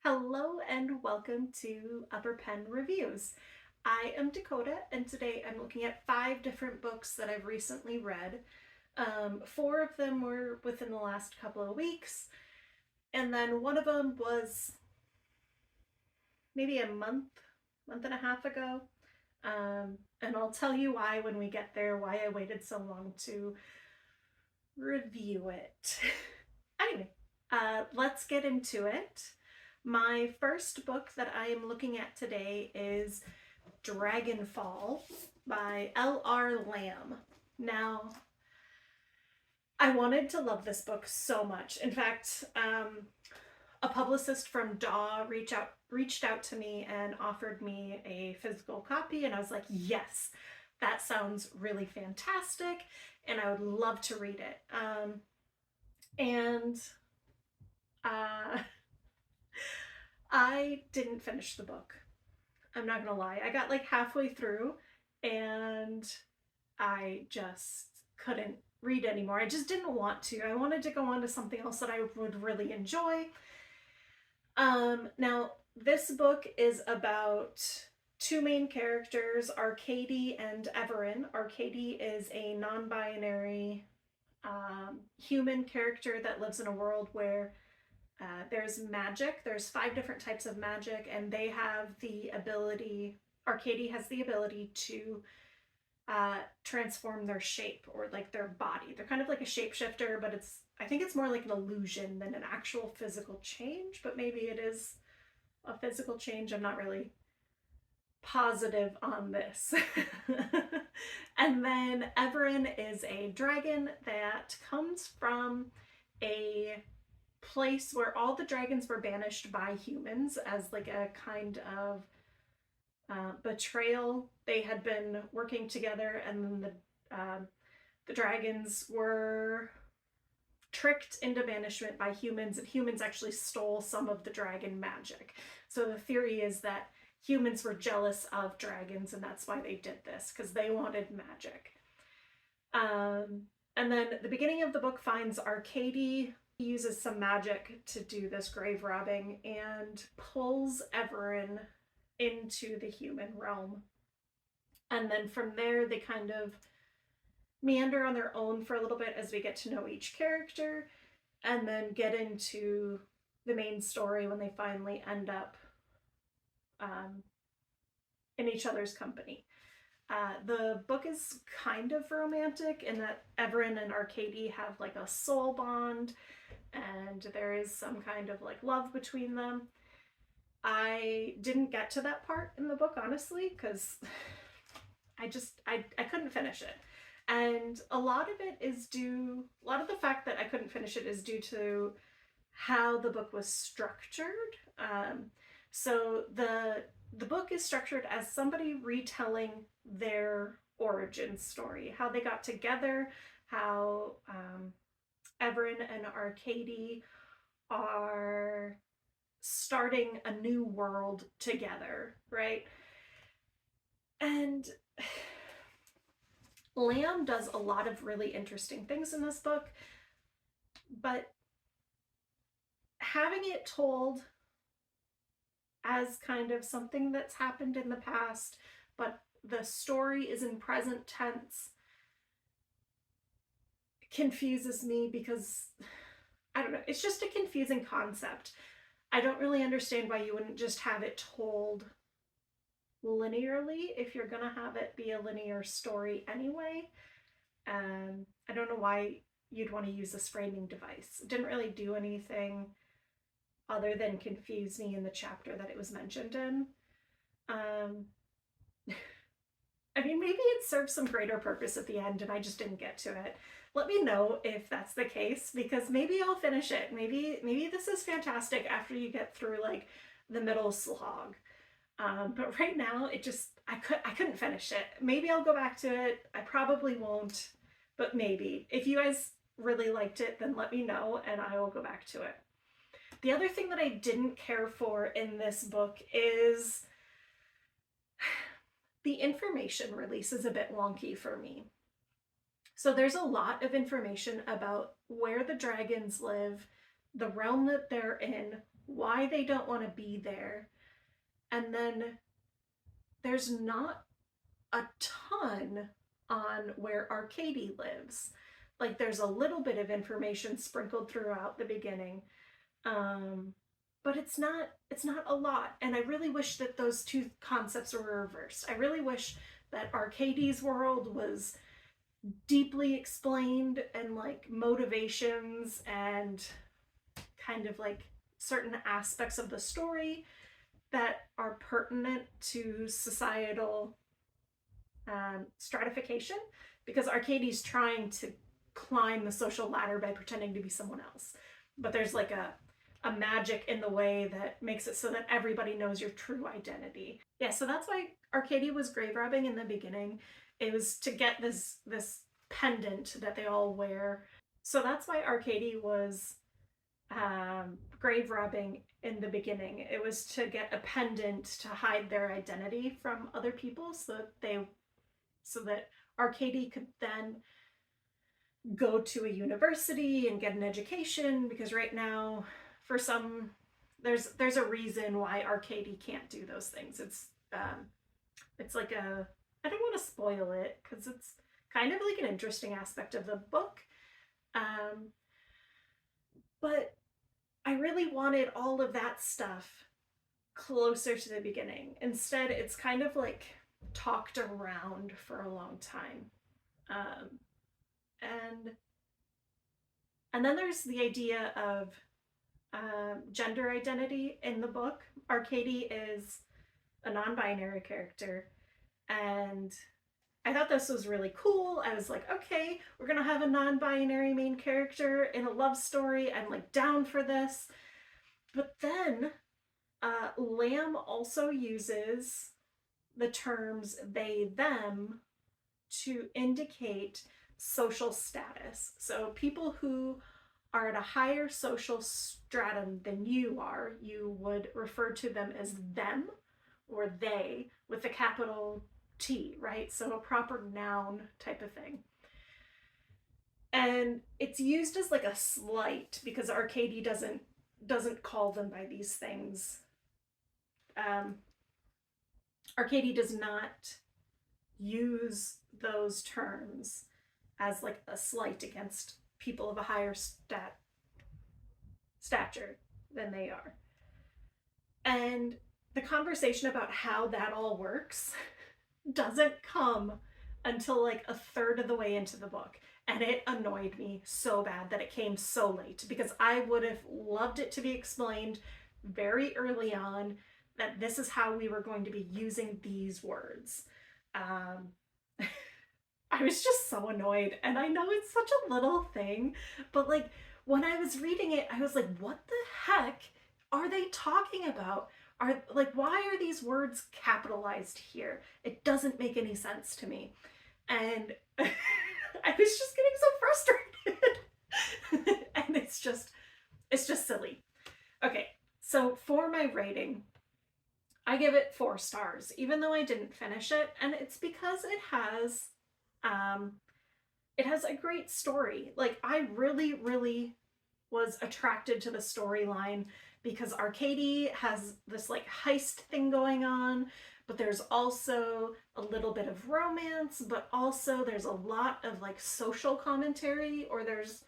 Hello and welcome to Upper Pen Reviews. I am Dakota and today I'm looking at 5 different books that I've recently read. 4 of them were within the last couple of weeks, and then one of them was maybe a month and a half ago. And I'll tell you why when we get there, why I waited so long to review it. Anyway, let's get into it. My first book that I am looking at today is Dragonfall by Lr Lam. Now, I wanted to love this book so much. In fact, a publicist from DAW reached out to me and offered me a physical copy, and I was like, yes, that sounds really fantastic, and I would love to read it. And I didn't finish the book. I'm not gonna lie. I got like halfway through and I just couldn't read anymore. I just didn't want to. I wanted to go on to something else that I would really enjoy. Now, this book is about 2 main characters, Arcady and Everin. Arcady is a non-binary human character that lives in a world where there's magic. There's 5 different types of magic, and they have the ability, Arcady has the ability to transform their shape or like their body. They're kind of like a shapeshifter, but I think it's more like an illusion than an actual physical change, but maybe it is a physical change. I'm not really positive on this. And then Everin is a dragon that comes from a place where all the dragons were banished by humans as like a kind of betrayal. They had been working together, and then the dragons were tricked into banishment by humans, and humans actually stole some of the dragon magic. So the theory is that humans were jealous of dragons, and that's why they did this, because they wanted magic. And then the beginning of the book finds Arcady. He uses some magic to do this grave robbing and pulls Everin into the human realm. And then from there, they kind of meander on their own for a little bit as we get to know each character, and then get into the main story when they finally end up in each other's company. The book is kind of romantic in that Everin and Arcady have like a soul bond, and there is some kind of like love between them. I didn't get to that part in the book, honestly, because I couldn't finish it. And a lot of the fact that I couldn't finish it is due to how the book was structured. So the book is structured as somebody retelling their origin story, how they got together, how Everin and Arcady are starting a new world together, right? And Lam does a lot of really interesting things in this book, but having it told as kind of something that's happened in the past, but the story is in present tense, confuses me because, I don't know, it's just a confusing concept. I don't really understand why you wouldn't just have it told linearly if you're gonna have it be a linear story anyway. I don't know why you'd want to use this framing device. It didn't really do anything other than confuse me in the chapter that it was mentioned in. I mean, maybe it serves some greater purpose at the end and I just didn't get to it. Let me know if that's the case, because maybe I'll finish it. Maybe this is fantastic after you get through like the middle slog. But right now I couldn't finish it. Maybe I'll go back to it. I probably won't, but maybe. If you guys really liked it, then let me know and I will go back to it. The other thing that I didn't care for in this book is the information release is a bit wonky for me. So there's a lot of information about where the dragons live, the realm that they're in, why they don't want to be there. And then there's not a ton on where Arcady lives. Like there's a little bit of information sprinkled throughout the beginning. But it's not a lot. And I really wish that those two concepts were reversed. I really wish that Arcady's world was deeply explained, and like motivations and kind of like certain aspects of the story that are pertinent to societal stratification, because Arcady's trying to climb the social ladder by pretending to be someone else. But there's like a magic in the way that makes it so that everybody knows your true identity. Yeah, so that's why Arcady was grave robbing in the beginning. It was to get this pendant that they all wear. So that's why Arcady was grave robbing in the beginning. It was to get a pendant to hide their identity from other people, so that Arcady could then go to a university and get an education, because right now, for some, there's a reason why Arcady can't do those things. It's like a, I don't want to spoil it because it's kind of like an interesting aspect of the book. But I really wanted all of that stuff closer to the beginning. Instead, it's kind of like talked around for a long time. And then there's the idea of gender identity in the book. Arcady is a non-binary character, and I thought this was really cool. I was like, okay, we're gonna have a non-binary main character in a love story. I'm like down for this. But then Lam also uses the terms they, them to indicate social status. So people who are at a higher social stratum than you are, you would refer to them as them or they with a capital T, right? So a proper noun type of thing. And it's used as like a slight because Arcady doesn't call them by these things. Arcady does not use those terms as like a slight against people of a higher stature than they are. And the conversation about how that all works doesn't come until like a third of the way into the book. And it annoyed me so bad that it came so late, because I would have loved it to be explained very early on that this is how we were going to be using these words. I was just so annoyed, and I know it's such a little thing, but like when I was reading it, I was like, what the heck are they talking about? Are like, why are these words capitalized here? It doesn't make any sense to me. And I was just getting so frustrated. And it's just silly. Okay, so for my rating, I give it 4 stars, even though I didn't finish it, and it's because it has a great story. Like, I really, really was attracted to the storyline because Arcady has this like heist thing going on, but there's also a little bit of romance, but also there's a lot of like social commentary, or there's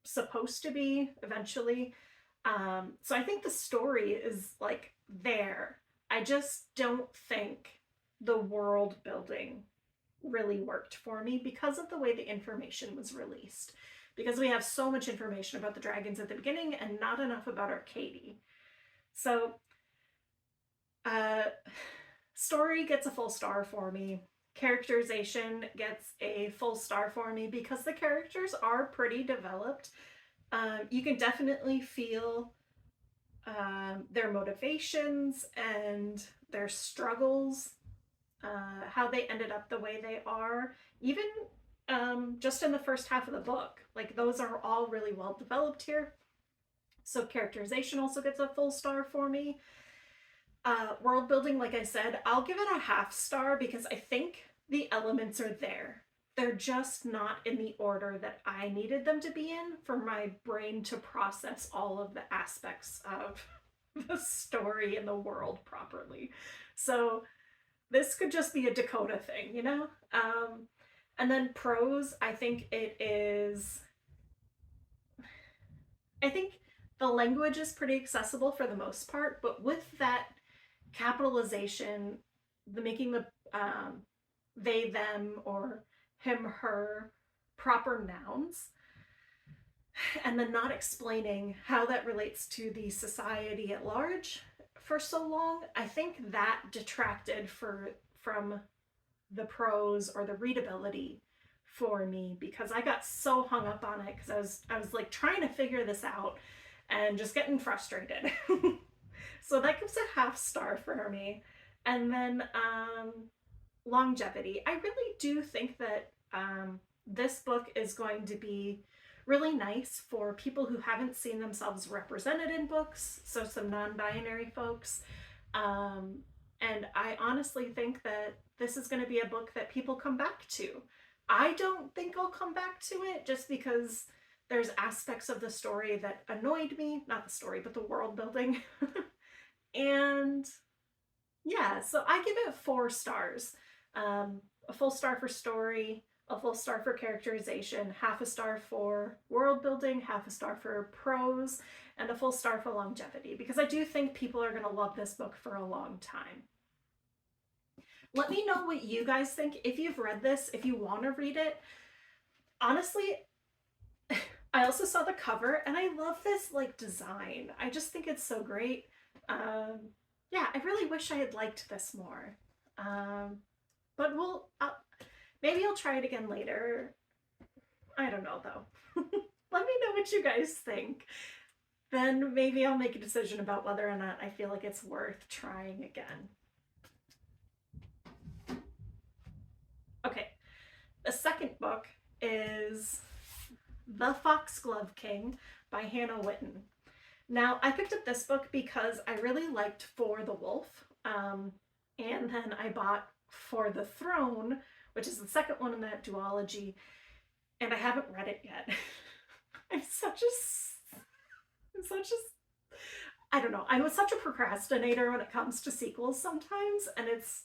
supposed to be eventually. So I think the story is like there. I just don't think the world building really worked for me because of the way the information was released. Because we have so much information about the dragons at the beginning and not enough about Arcady. So, story gets a full star for me. Characterization gets a full star for me because the characters are pretty developed. You can definitely feel their motivations and their struggles, how they ended up the way they are, even just in the first half of the book. Like, those are all really well developed here. So characterization also gets a full star for me. World building, like I said, I'll give it a half star because I think the elements are there they're just not in the order that I needed them to be in for my brain to process all of the aspects of the story and the world properly. So this could just be a Dakota thing, you know? And then prose, I think I think the language is pretty accessible for the most part, but with that capitalization, the making the they, them, or him, her proper nouns, and then not explaining how that relates to the society at large for so long, I think that detracted from the prose or the readability for me, because I got so hung up on it because I was like trying to figure this out and just getting frustrated. So that gives a half star for me. And then longevity. I really do think that this book is going to be really nice for people who haven't seen themselves represented in books, so some non-binary folks. And I honestly think that this is going to be a book that people come back to. I don't think I'll come back to it just because there's aspects of the story that annoyed me. Not the story, but the world building. And yeah, so I give it 4 stars. A full star for story, a full star for characterization, half a star for world building, half a star for prose, and a full star for longevity, because I do think people are going to love this book for a long time. Let me know what you guys think. If you've read this, if you want to read it. Honestly, I also saw the cover and I love this like design. I just think it's so great. Yeah, I really wish I had liked this more. But maybe I'll try it again later. I don't know though. Let me know what you guys think. Then maybe I'll make a decision about whether or not I feel like it's worth trying again. Okay, the second book is The Foxglove King by Hanna Witten. Now, I picked up this book because I really liked For the Wolf, and then I bought For the Throne, which is the second one in that duology, and I haven't read it yet. I'm such a, I don't know, I'm such a procrastinator when it comes to sequels sometimes, and it's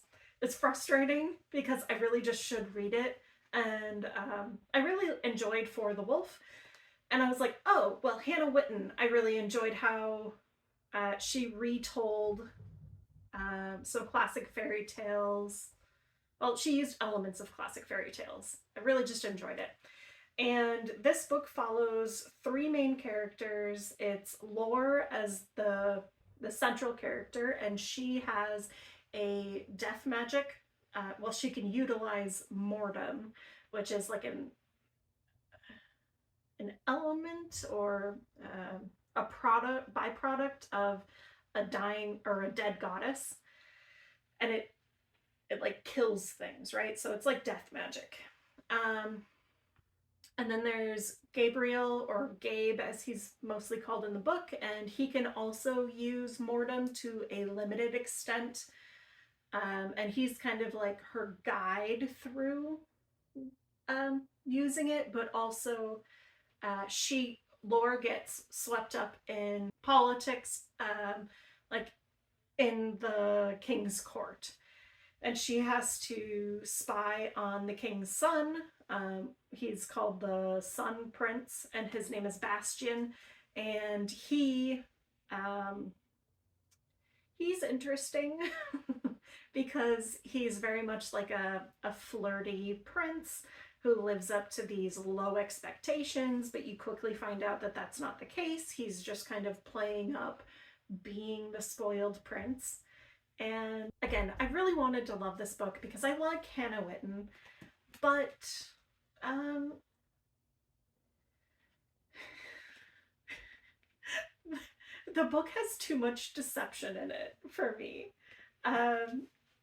frustrating because I really just should read it, and I really enjoyed For the Wolf. And I was like, oh, well, Hanna Witten, I really enjoyed how she retold some classic fairy tales. Well, she used elements of classic fairy tales. I really just enjoyed it. And this book follows 3 main characters. It's Lr as the central character, and she has a death magic. Well, she can utilize Mortem, which is like an element or a byproduct of a dying or a dead goddess, and it like kills things, right? So it's like death magic. And then there's Gabriel, or Gabe as he's mostly called in the book, and he can also use Mortem to a limited extent, and he's kind of like her guide through using it, but also Lr gets swept up in politics, like in the king's court, and she has to spy on the king's son. He's called the Sun Prince, and his name is Bastian, and he's interesting because he's very much like a flirty prince who lives up to these low expectations, but you quickly find out that that's not the case. He's just kind of playing up being the spoiled prince. And again, I really wanted to love this book because I like Hanna Witten, but the book has too much deception in it for me.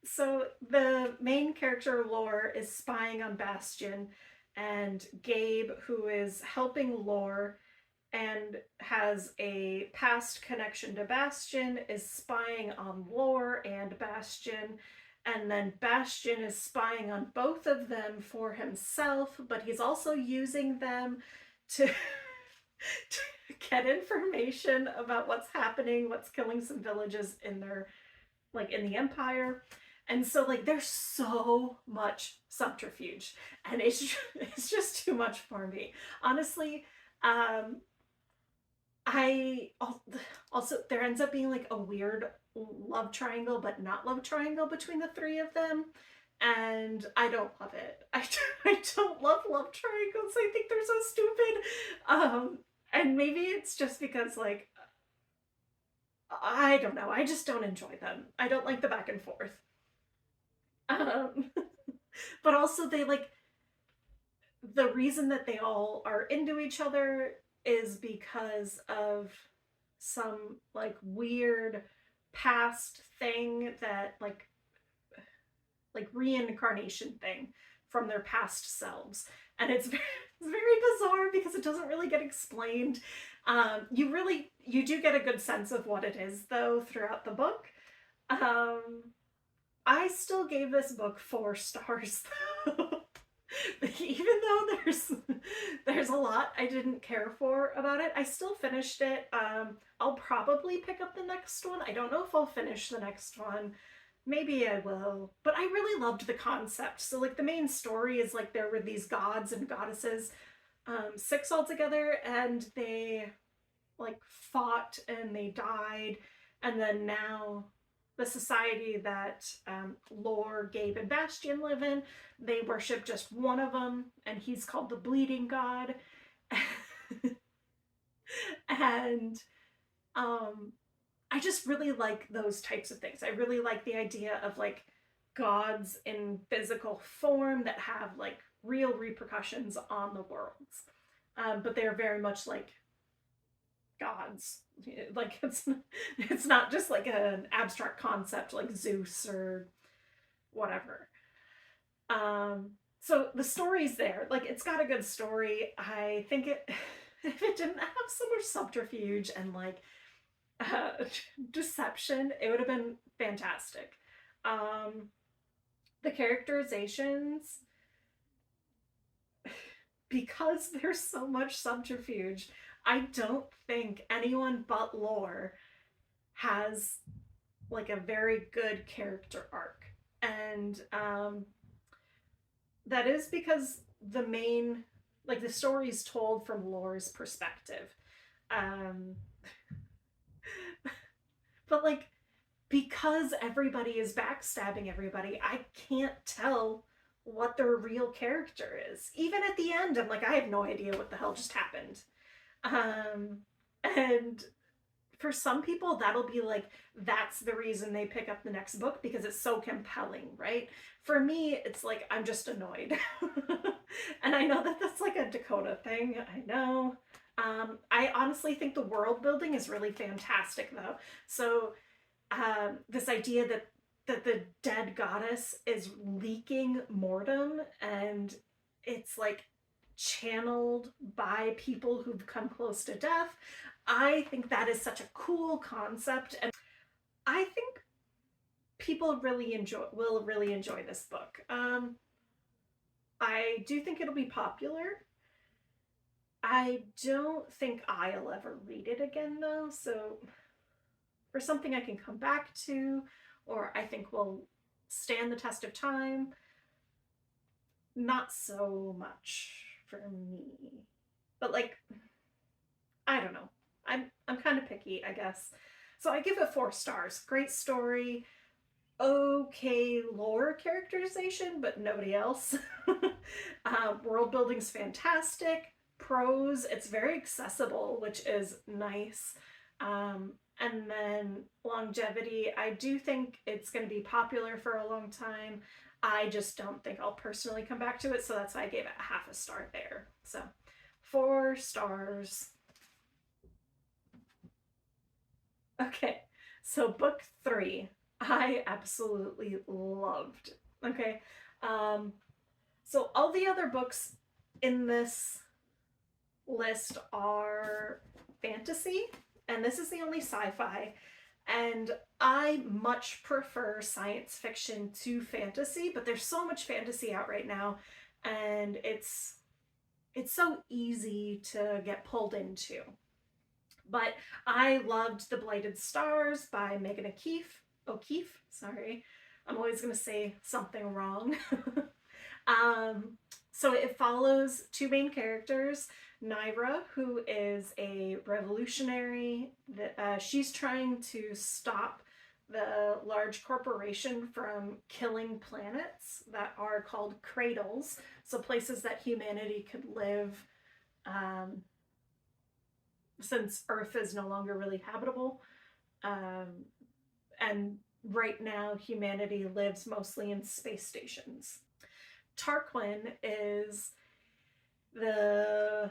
So the main character, Lr, is spying on Bastian, and Gabe, who is helping Lr and has a past connection to Bastian, is spying on Lr and Bastian, and then Bastian is spying on both of them for himself, but he's also using them to, to get information about what's happening, what's killing some villages in their, like, in the Empire. And so, like, there's so much subterfuge, and it's just too much for me. Honestly, I also, there ends up being like a weird love triangle, but not love triangle between the three of them. And I don't love it. I don't love love triangles. I think they're so stupid. And maybe it's just because, like, I don't know. I just don't enjoy them. I don't like the back and forth. Um, but also, they, like, the reason that they all are into each other is because of some, like, weird past thing that, like reincarnation thing from their past selves. And it's very bizarre because it doesn't really get explained. You do get a good sense of what it is, though, throughout the book. I still gave this book 4 stars, though. Even though there's a lot I didn't care for about it, I still finished it. I'll probably pick up the next one. I don't know if I'll finish the next one. Maybe I will. But I really loved the concept. So, like, the main story is, like, there were these gods and goddesses, 6 altogether, and they, like, fought and they died. And then now the society that Lr, Gabe, and Bastian live in, they worship just one of them, and he's called the Bleeding God. And I just really like those types of things. I really like the idea of, like, gods in physical form that have, like, real repercussions on the worlds. But they're very much like gods. Like, it's not just like an abstract concept like Zeus or whatever. So the story's there. Like, it's got a good story. I think it if it didn't have so much subterfuge and, like, deception, it would have been fantastic. The characterizations, because there's so much subterfuge, I don't think anyone but Lr has, like, a very good character arc. And that is because the main, like, the story's told from Lr's perspective. But, like, because everybody is backstabbing everybody, I can't tell what their real character is. Even at the end, I'm like, I have no idea what the hell just happened. And for some people, that'll be like, that's the reason they pick up the next book, because it's so compelling, right? For me, it's like, I'm just annoyed. And I know that that's like a Dakota thing, I know. I honestly think the world building is really fantastic, though. So this idea that the dead goddess is leaking mortem, and it's, like, channeled by people who've come close to death. I think that is such a cool concept, and I think people will really enjoy this book. I do think it'll be popular. I don't think I'll ever read it again, though, so for something I can come back to, or I think will stand the test of time, not so much for me. But, like, I don't know. I'm kind of picky, I guess. So I give it 4 stars. Great story. Okay Lr characterization, but nobody else. World building's fantastic. Prose, it's very accessible, which is nice. And then longevity, I do think it's going to be popular for a long time. I just don't think I'll personally come back to it, so that's why I gave it 1/2 star there. So 4 stars. Okay, so book 3, I absolutely loved. Okay, so all the other books in this list are fantasy, and this is the only sci-fi. And I much prefer science fiction to fantasy, but there's so much fantasy out right now, and it's so easy to get pulled into. But I loved The Blighted Stars by Megan O'Keefe, sorry. I'm always going to say something wrong. um, so it follows two main characters, Naira, who is a revolutionary. She's trying to stop the large corporation from killing planets that are called cradles, so places that humanity could live, um, since Earth is no longer really habitable. Um, and right now, humanity lives mostly in space stations. Tarquin is the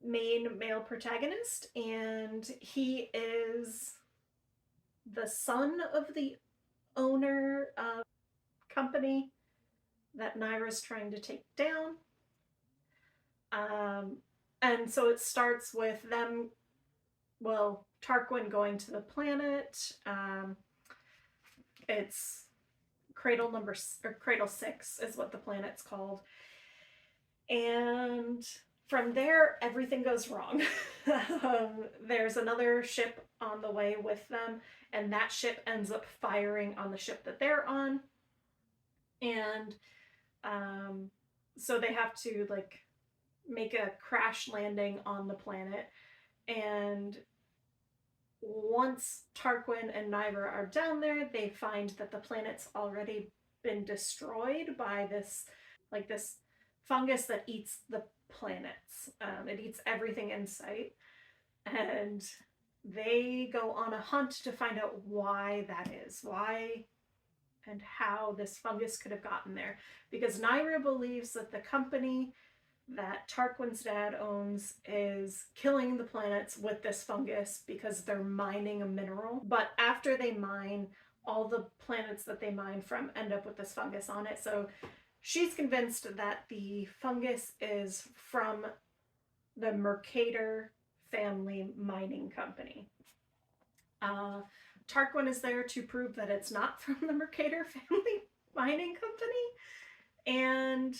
main male protagonist, and he is the son of the owner of the company that Naira's trying to take down. Um, and so it starts with them, well, Tarquin going to the planet. It's Cradle 6 is what the planet's called. And from there, everything goes wrong. There's another ship on the way with them, and that ship ends up firing on the ship that they're on. And so they have to like make a crash landing on the planet. And once Tarquin and Naira are down there, they find that the planet's already been destroyed by this fungus that eats the planets. It eats everything in sight, and they go on a hunt to find out why that is, why and how this fungus could have gotten there. Because Naira believes that the company that Tarquin's dad owns is killing the planets with this fungus because they're mining a mineral. But after they mine, all the planets that they mine from end up with this fungus on it. So she's convinced that the fungus is from the Mercator family mining company. Tarquin is there to prove that it's not from the Mercator family mining company. And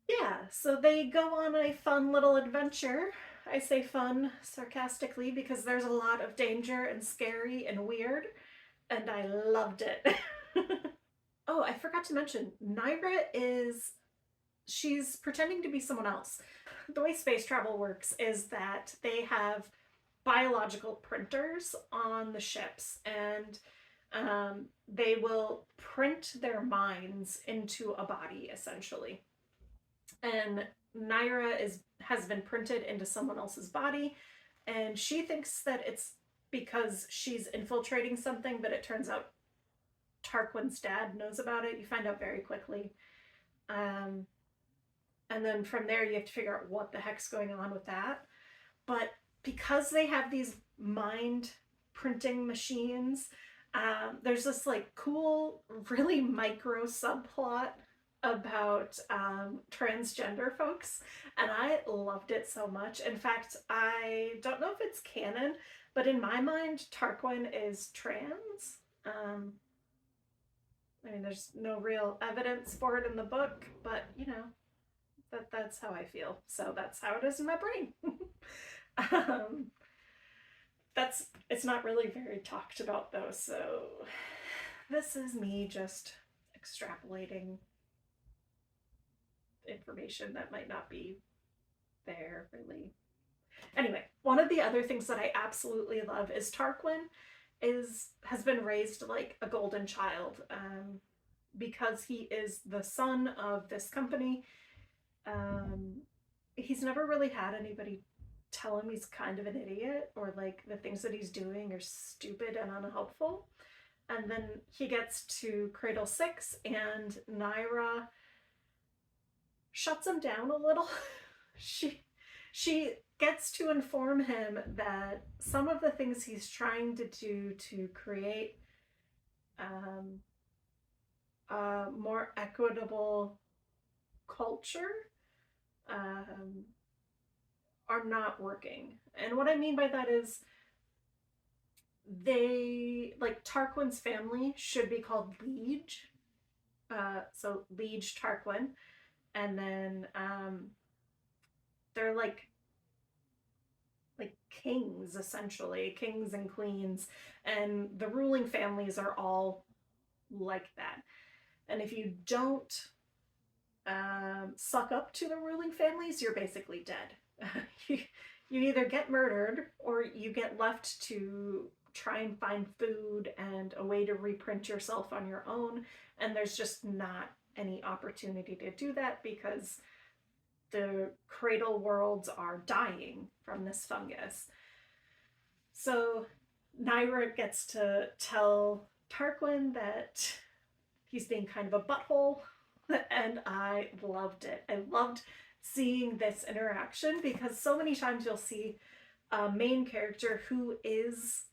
yeah, so they go on a fun little adventure. I say fun sarcastically because there's a lot of danger and scary and weird, and I loved it. Oh, I forgot to mention, she's pretending to be someone else. The way space travel works is that they have biological printers on the ships, and they will print their minds into a body, essentially. And has been printed into someone else's body, and she thinks that it's because she's infiltrating something, but it turns out Tarquin's dad knows about it. You find out very quickly. And then from there, you have to figure out what the heck's going on with that. But because they have these mind printing machines, there's this like cool, really micro subplot about transgender folks, and I loved it so much. In fact, I don't know if it's canon, but in my mind, Tarquin is trans. I mean, there's no real evidence for it in the book, but you know, that's how I feel. So that's how it is in my brain. um, it's not really very talked about though, so this is me just extrapolating information that might not be there really. Anyway, one of the other things that I absolutely love is Tarquin has been raised like a golden child, because he is the son of this company. He's never really had anybody tell him he's kind of an idiot, or like the things that he's doing are stupid and unhelpful. And then he gets to Cradle 6, and Naira shuts him down a little. She gets to inform him that some of the things he's trying to do to create a more equitable culture are not working. And what I mean by that is they, like, Tarquin's family should be called Liege. So Liege Tarquin. And then they're like kings, essentially, kings and queens, and the ruling families are all like that. And if you don't suck up to the ruling families, you're basically dead. you, you either get murdered or you get left to try and find food and a way to reprint yourself on your own, and there's just not any opportunity to do that because the cradle worlds are dying from this fungus. So Naira gets to tell Tarquin that he's being kind of a butthole, and I loved it. I loved seeing this interaction because so many times you'll see a main character who is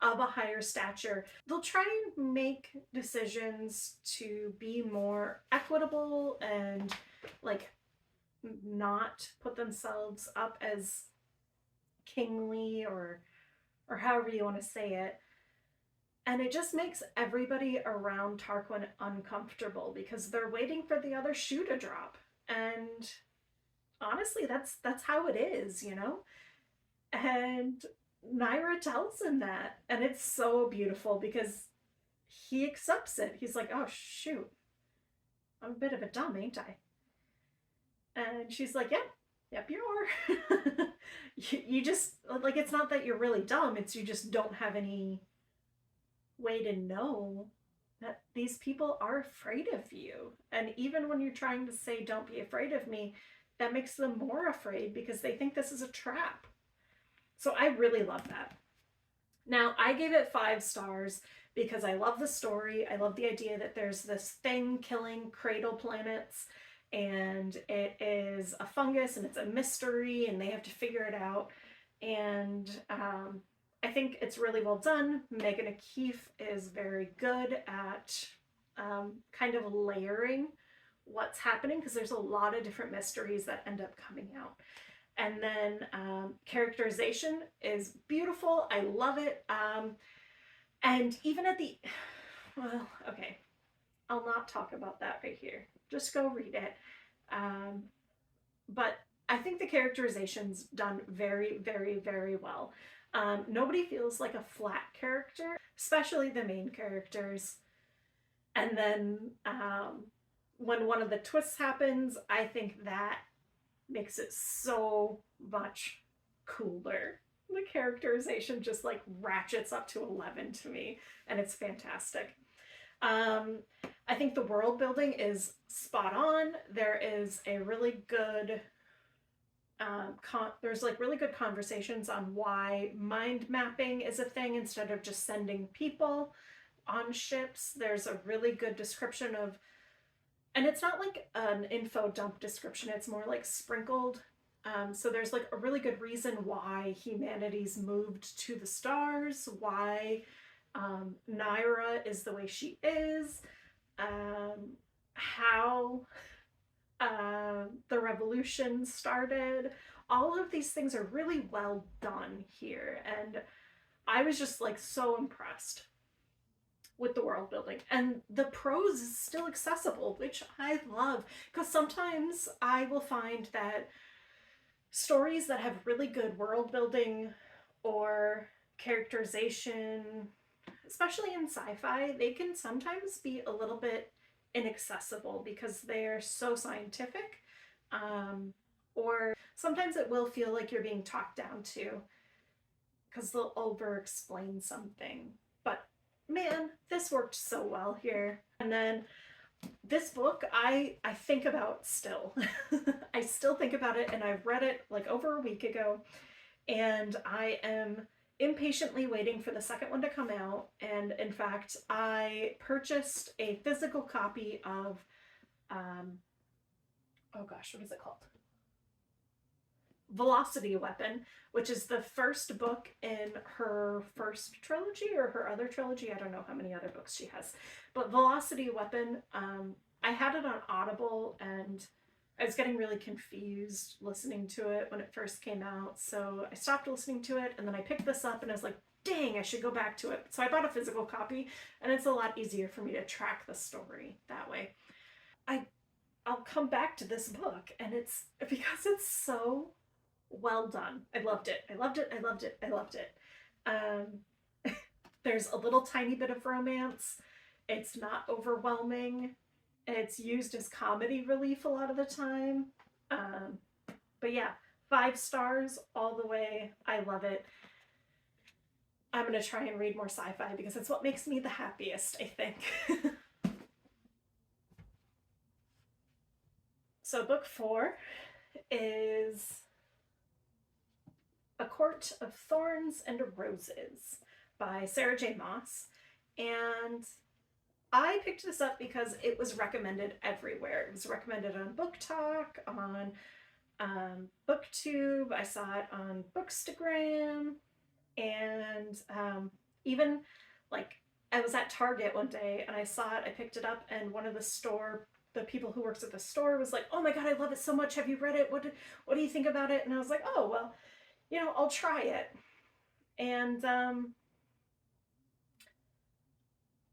of a higher stature. They'll try and make decisions to be more equitable and like not put themselves up as kingly or however you want to say it. And it just makes everybody around Tarquin uncomfortable because they're waiting for the other shoe to drop. And honestly, that's how it is, you know? And Naira tells him that, and it's so beautiful because he accepts it. He's like, oh shoot, I'm a bit of a dumb, ain't I? And she's like, yep, you are. You just, like, it's not that you're really dumb, it's you just don't have any way to know that these people are afraid of you. And even when you're trying to say, don't be afraid of me, that makes them more afraid because they think this is a trap. So I really love that. Now, I gave it 5 stars because I love the story. I love the idea that there's this thing killing cradle planets, and it is a fungus and it's a mystery and they have to figure it out. And I think it's really well done. Megan O'Keefe is very good at kind of layering what's happening because there's a lot of different mysteries that end up coming out. And then characterization is beautiful. I love it. And even at the, well, okay, I'll not talk about that right here. Just go read it. But I think the characterization's done very, very, very well. Nobody feels like a flat character, especially the main characters. And then when one of the twists happens, I think that makes it so much cooler. The characterization just like ratchets up to 11 to me, and it's fantastic. I think the world building is spot on. There is a really good there's like really good conversations on why mind mapping is a thing instead of just sending people on ships. There's a really good description of, and it's not like an info dump description, it's more like sprinkled. So there's like a really good reason why humanity's moved to the stars, why Naira is the way she is, how the revolution started. All of these things are really well done here, and I was just like so impressed with the world building. And the prose is still accessible, which I love, because sometimes I will find that stories that have really good world building or characterization, especially in sci-fi, they can sometimes be a little bit inaccessible because they're so scientific, or sometimes it will feel like you're being talked down to because they'll over explain something. But man, this worked so well here. And then this book I think about still. I still think about it, and I've read it like over a week ago, and I am impatiently waiting for the second one to come out. And in fact, I purchased a physical copy of oh gosh, what is it called? Velocity Weapon, which is the first book in her first trilogy or her other trilogy. I don't know how many other books she has. But Velocity Weapon, I had it on Audible, and I was getting really confused listening to it when it first came out. So I stopped listening to it, and then I picked this up, and I was like, dang, I should go back to it. So I bought a physical copy, and it's a lot easier for me to track the story that way. I I'll come back to this book, and it's because it's so well done. I loved it. I loved it. I loved it. I loved it. There's a little tiny bit of romance. It's not overwhelming. It's used as comedy relief a lot of the time. Um, but yeah, 5 stars all the way. I love it. I'm going to try and read more sci-fi because it's what makes me the happiest, I think. So book 4 is A Court of Thorns and Roses by Sarah J. Maas. And I picked this up because it was recommended everywhere. It was recommended on Book Talk, on BookTube. I saw it on Bookstagram, and even like I was at Target one day and I saw it. I picked it up, and one of the people who works at the store was like, "Oh my god, I love it so much. Have you read it? What do you think about it?" And I was like, "Oh well, I'll try it." And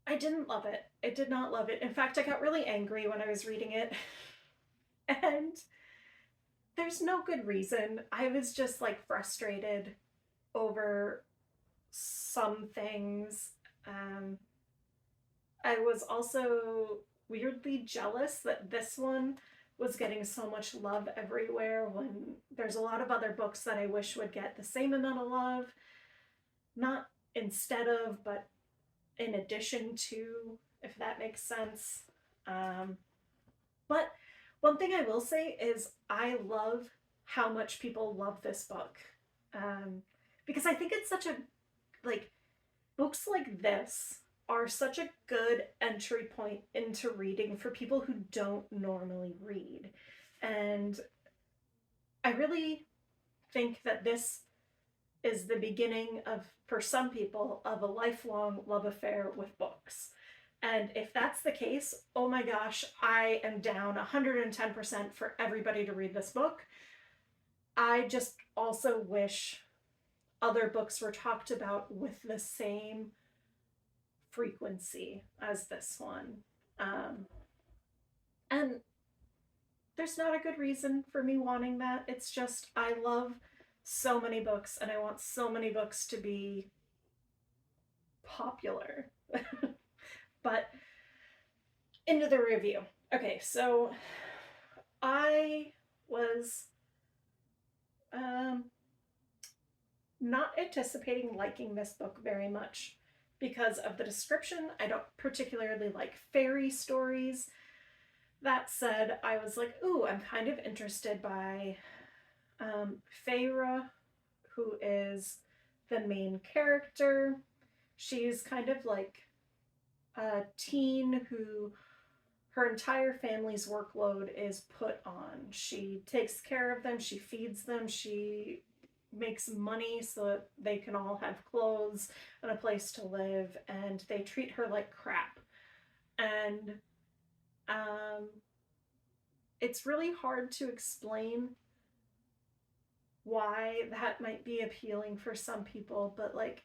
I didn't love it. I did not love it. In fact, I got really angry when I was reading it. And there's no good reason. I was just like frustrated over some things. I was also weirdly jealous that this one was getting so much love everywhere when there's a lot of other books that I wish would get the same amount of love. Not instead of, but in addition to, if that makes sense. But one thing I will say is I love how much people love this book. Because I think it's such a, like, books like this are such a good entry point into reading for people who don't normally read. And I really think that this is the beginning of, for some people, of a lifelong love affair with books. And if that's the case, oh my gosh, I am down 110% for everybody to read this book. I just also wish other books were talked about with the same frequency as this one. And there's not a good reason for me wanting that. It's just, I love so many books, and I want so many books to be popular. But into the review. Okay, so I was not anticipating liking this book very much because of the description. I don't particularly like fairy stories. That said, I was like, ooh, I'm kind of interested by Feyre, who is the main character. She's kind of like a teen who her entire family's workload is put on. She takes care of them, she feeds them, she makes money so that they can all have clothes and a place to live, and they treat her like crap. And it's really hard to explain why that might be appealing for some people, but like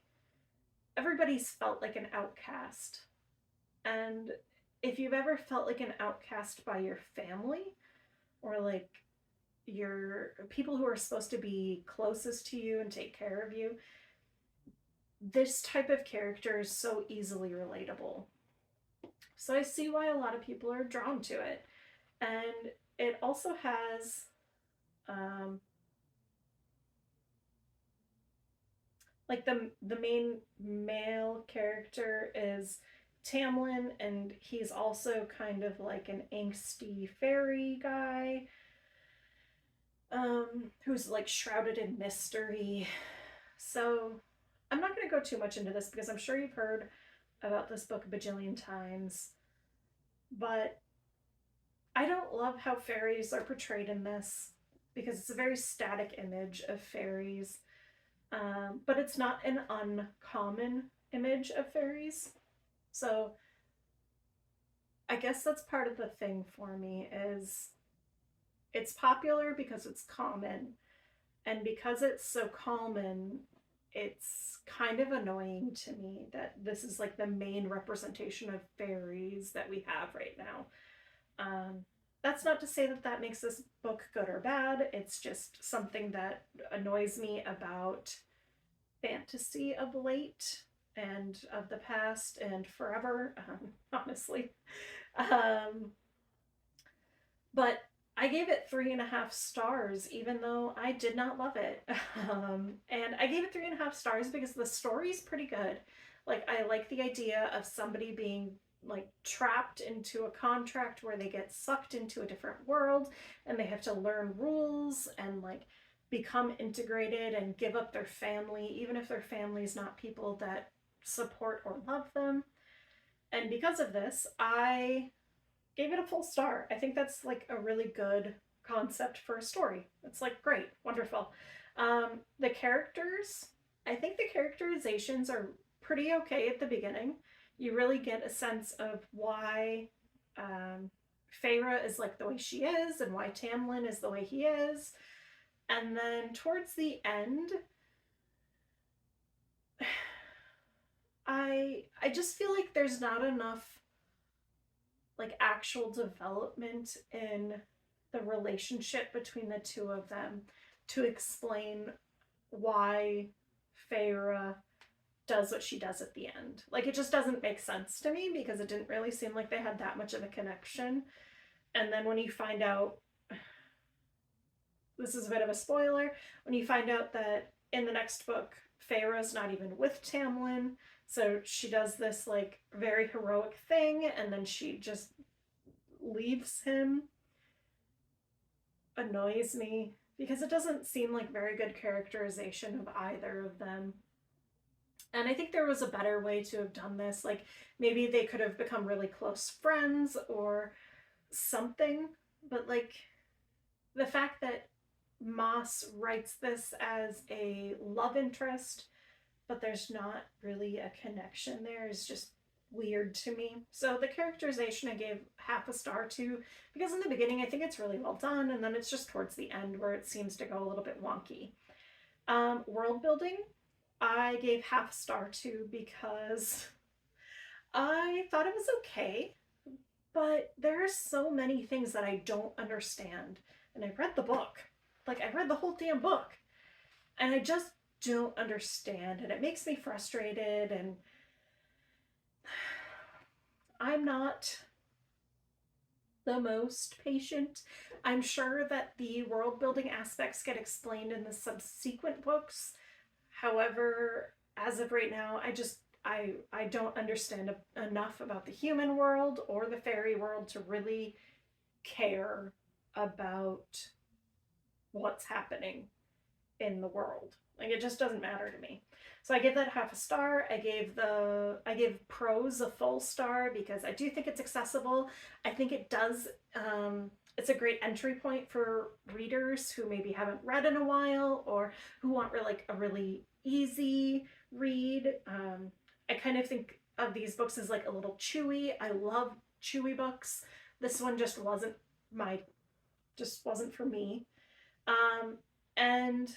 everybody's felt like an outcast. And if you've ever felt like an outcast by your family, or like your people who are supposed to be closest to you and take care of you, this type of character is so easily relatable. So I see why a lot of people are drawn to it. And it also has like the main male character is Tamlin, and he's also kind of like an angsty fairy guy, who's like shrouded in mystery. So I'm not going to go too much into this because I'm sure you've heard about this book a bajillion times, but I don't love how fairies are portrayed in this because it's a very static image of fairies. But it's not an uncommon image of fairies. So I guess that's part of the thing for me is it's popular because it's common. And because it's so common, it's kind of annoying to me that this is like the main representation of fairies that we have right now. That's not to say that that makes this book good or bad. It's just something that annoys me about fantasy of late and of the past and forever, honestly. Um, but I gave it 3.5 stars, even though I did not love it. And I gave it 3.5 stars because the story's pretty good. Like, I like the idea of somebody being like trapped into a contract where they get sucked into a different world and they have to learn rules and like become integrated and give up their family, even if their family's not people that support or love them. And because of this, I gave it a full star. I think that's like a really good concept for a story. It's like great, wonderful. The characters, I think the characterizations are pretty okay at the beginning. You really get a sense of why Feyre is like the way she is and why Tamlin is the way he is. And then towards the end, I just feel like there's not enough like actual development in the relationship between the two of them to explain why Feyre does what she does at the end. Like, it just doesn't make sense to me because it didn't really seem like they had that much of a connection. And then when you find out, this is a bit of a spoiler, when you find out that in the next book, Feyre's not even with Tamlin, so she does this like very heroic thing and then she just leaves him, annoys me because it doesn't seem like very good characterization of either of them. And I think there was a better way to have done this. Like, maybe they could have become really close friends or something. But like, the fact that Maas writes this as a love interest, but there's not really a connection there, is just weird to me. So the characterization I gave half a star to, because in the beginning I think it's really well done, and then it's just towards the end where it seems to go a little bit wonky. World building, I gave half a star to because I thought it was okay, but there are so many things that I don't understand. And I read the book. Like, I read the whole damn book. And I just don't understand. And it makes me frustrated. And I'm not the most patient. I'm sure that the world building aspects get explained in the subsequent books. However, as of right now, I don't understand enough about the human world or the fairy world to really care about what's happening in the world. Like, it just doesn't matter to me. So I give that half a star. I gave prose a full star because I do think it's accessible. I think it does it's a great entry point for readers who maybe haven't read in a while or who want like a really easy read. I kind of think of these books as like a little chewy. I love chewy books. This one just wasn't for me. And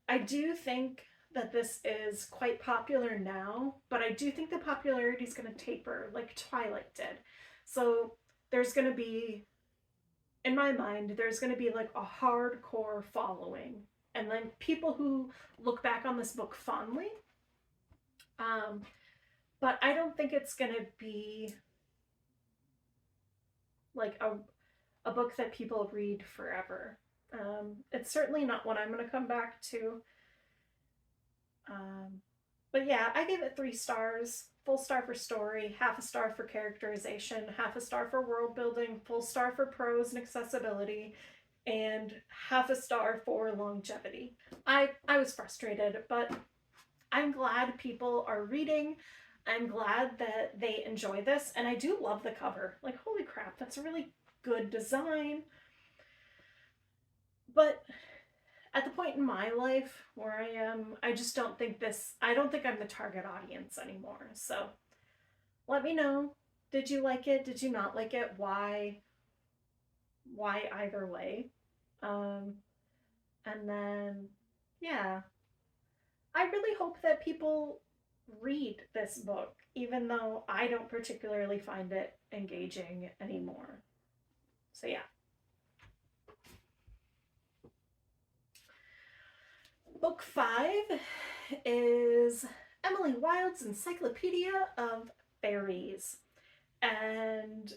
I do think that this is quite popular now, but I do think the popularity is going to taper like Twilight did. So there's going to be, in my mind, there's going to be like a hardcore following, and then people who look back on this book fondly. But I don't think it's going to be like a book that people read forever. It's certainly not one I'm going to come back to. But yeah, I gave it 3 stars. Full star for story, half a star for characterization, half a star for world building, full star for prose and accessibility, and half a star for longevity. I was frustrated, but I'm glad people are reading. I'm glad that they enjoy this, and I do love the cover. Like, holy crap, that's a really good design. But at the point in my life where I am, I just don't think I'm the target audience anymore. So let me know. Did you like it? Did you not like it? Why? Why either way? And then, yeah. I really hope that people read this book, even though I don't particularly find it engaging anymore. So, yeah. Book 5 is Emily Wilde's Encyclopedia of Fairies. And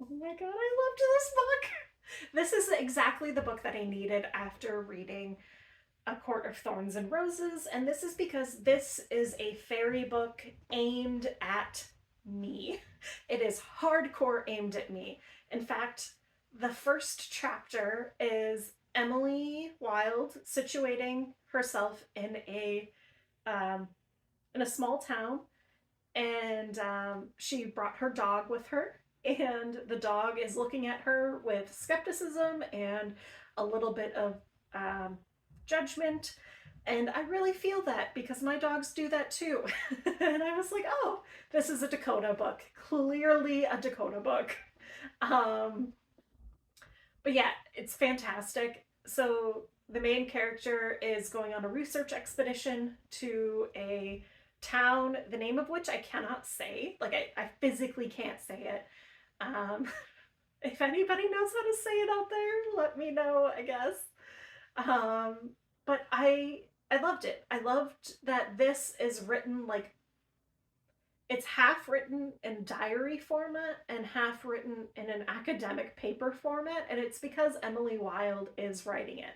oh my god, I loved this book. This is exactly the book that I needed after reading A Court of Thorns and Roses, and this is because this is a fairy book aimed at me. It is hardcore aimed at me. In fact, the first chapter is Emily Wilde situating herself um, in a small town, and she brought her dog with her, and the dog is looking at her with skepticism and a little bit of judgment. And I really feel that because my dogs do that too. And I was like, oh, this is a Dakota book. Clearly a Dakota book. But yeah, it's fantastic. So the main character is going on a research expedition to a town, the name of which I cannot say. Like, I physically can't say it. Um, if anybody knows how to say it out there, let me know, I guess. But I loved it. I loved that this is written like it's half written in diary format and half written in an academic paper format, and it's because Emily Wilde is writing it.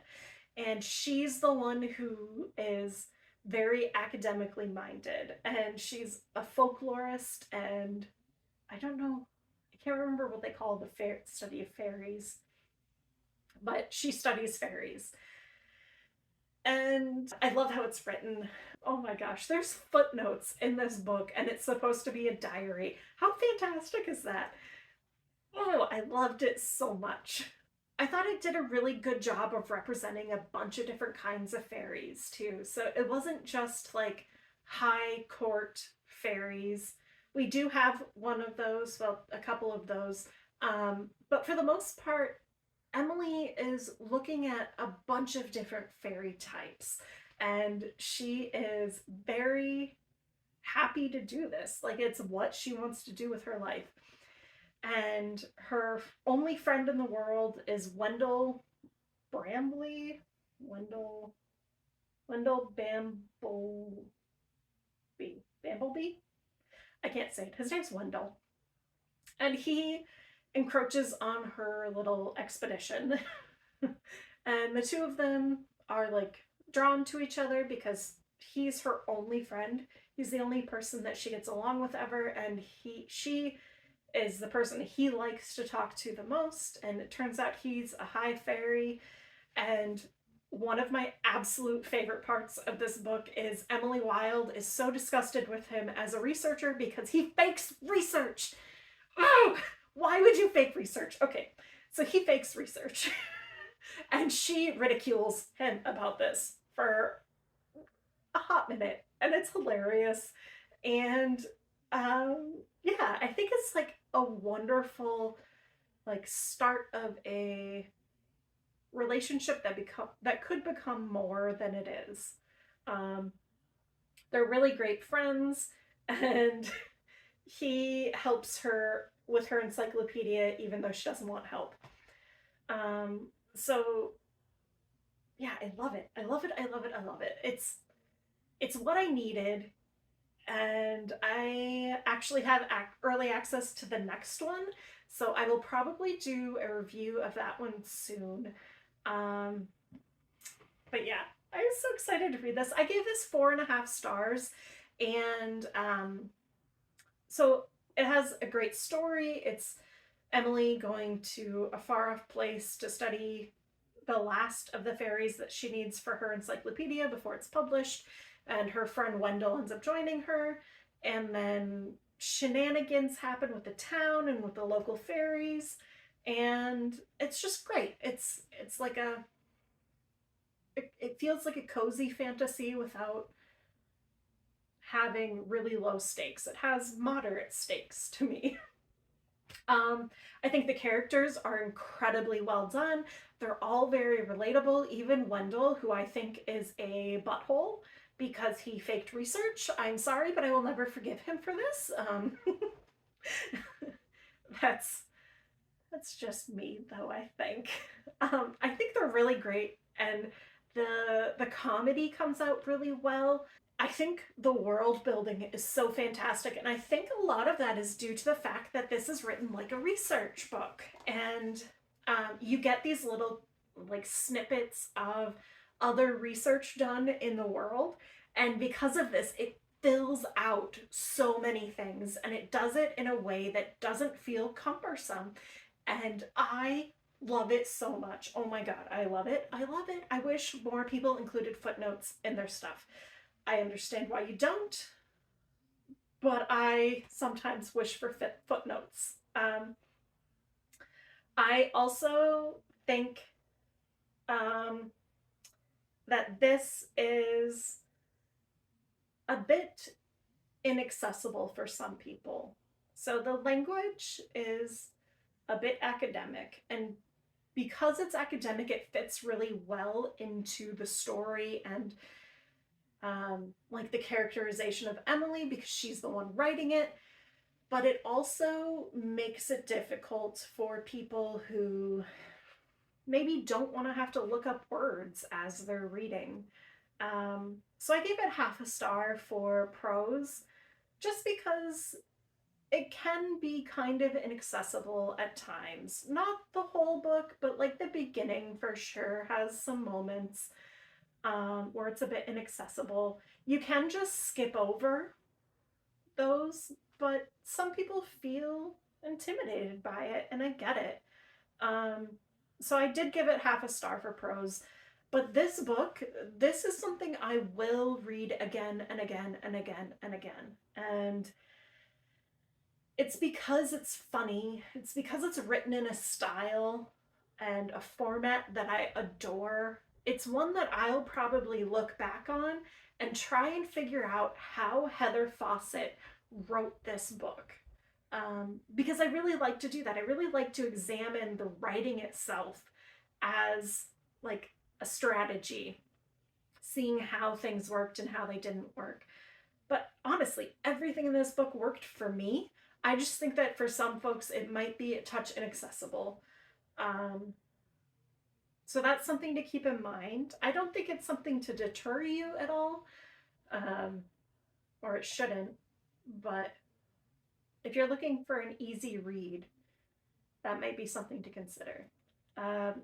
And she's the one who is very academically minded, and she's a folklorist, and I don't know, I can't remember what they call the study of fairies, but she studies fairies. And I love how it's written. Oh my gosh, there's footnotes in this book, and it's supposed to be a diary. How fantastic is that? Oh, I loved it so much. I thought it did a really good job of representing a bunch of different kinds of fairies, too. So it wasn't just like high court fairies. We do have one of those, well, a couple of those. But for the most part, Emily is looking at a bunch of different fairy types, and she is very happy to do this. Like, it's what she wants to do with her life. And her only friend in the world is Wendell Brambley. Wendell Bambleby? I can't say it. His name's Wendell. And he encroaches on her little expedition. And the two of them are like drawn to each other because he's her only friend. He's the only person that she gets along with ever, and she is the person he likes to talk to the most. And it turns out he's a high fairy. And one of my absolute favorite parts of this book is Emily Wilde is so disgusted with him as a researcher because he fakes research. Oh, why would you fake research? Okay, so he fakes research. And she ridicules him about this for a hot minute. And it's hilarious. And yeah, I think it's like a wonderful like start of a relationship that could become more than it is. They're really great friends, and he helps her with her encyclopedia even though she doesn't want help. So yeah, I love it. I love it. I love it. I love it. It's what I needed, and I actually have early access to the next one, so I will probably do a review of that one soon. But yeah, I was so excited to read this. I gave this 4.5 stars, and so it has a great story. It's Emily going to a far off place to study the last of the fairies that she needs for her encyclopedia before it's published, and her friend Wendell ends up joining her, and then shenanigans happen with the town and with the local fairies, and it's just great. It's like it feels like a cozy fantasy without having really low stakes. It has moderate stakes to me. I think the characters are incredibly well done. They're all very relatable. Even Wendell, who I think is a butthole because he faked research. I'm sorry, but I will never forgive him for this. That's that's just me, though, I think. I think they're really great, and the comedy comes out really well. I think the world building is so fantastic, and I think a lot of that is due to the fact that this is written like a research book, and you get these little like snippets of other research done in the world, and because of this, it fills out so many things, and it does it in a way that doesn't feel cumbersome, and I love it so much. Oh my god, I love it. I love it. I wish more people included footnotes in their stuff. I understand why you don't, but I sometimes wish for footnotes. I also think um, that this is a bit inaccessible for some people. So the language is a bit academic, and because it's academic, it fits really well into the story and like the characterization of Emily because she's the one writing it. But it also makes it difficult for people who maybe don't want to have to look up words as they're reading. So I gave it half a star for prose just because it can be kind of inaccessible at times. Not the whole book, but like the beginning for sure has some moments where it's a bit inaccessible. You can just skip over those, but some people feel intimidated by it, and I get it. Um, so I did give it half a star for prose. But this book, this is something I will read again and again and again and again. And it's because it's funny. It's because it's written in a style and a format that I adore. It's one that I'll probably look back on and try and figure out how Heather Fawcett wrote this book. Because I really like to do that. I really like to examine the writing itself as like a strategy, seeing how things worked and how they didn't work. But honestly, everything in this book worked for me. I just think that for some folks, it might be a touch inaccessible. Um, so that's something to keep in mind. I don't think it's something to deter you at all, um, or it shouldn't. But if you're looking for an easy read, that might be something to consider.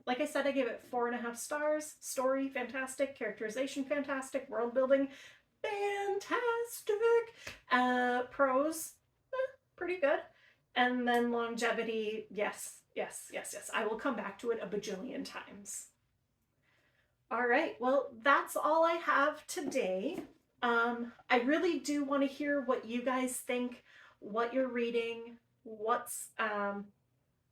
Like I said, I gave it 4.5 stars. Story, fantastic. Characterization, fantastic. World building, fantastic. Prose, pretty good. And then longevity, yes, yes, yes, yes. I will come back to it a bajillion times. All right, well, that's all I have today. I really do want to hear what you guys think, what you're reading, what's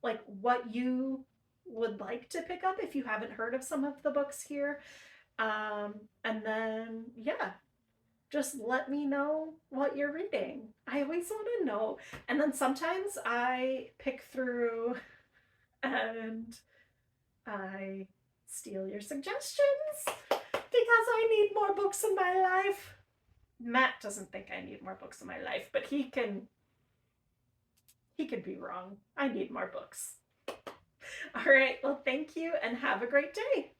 like what you would like to pick up if you haven't heard of some of the books here. And then, yeah, just let me know what you're reading. I always want to know. And then sometimes I pick through and I steal your suggestions because I need more books in my life. Matt doesn't think I need more books in my life, but he could be wrong. I need more books. All right, well, thank you and have a great day.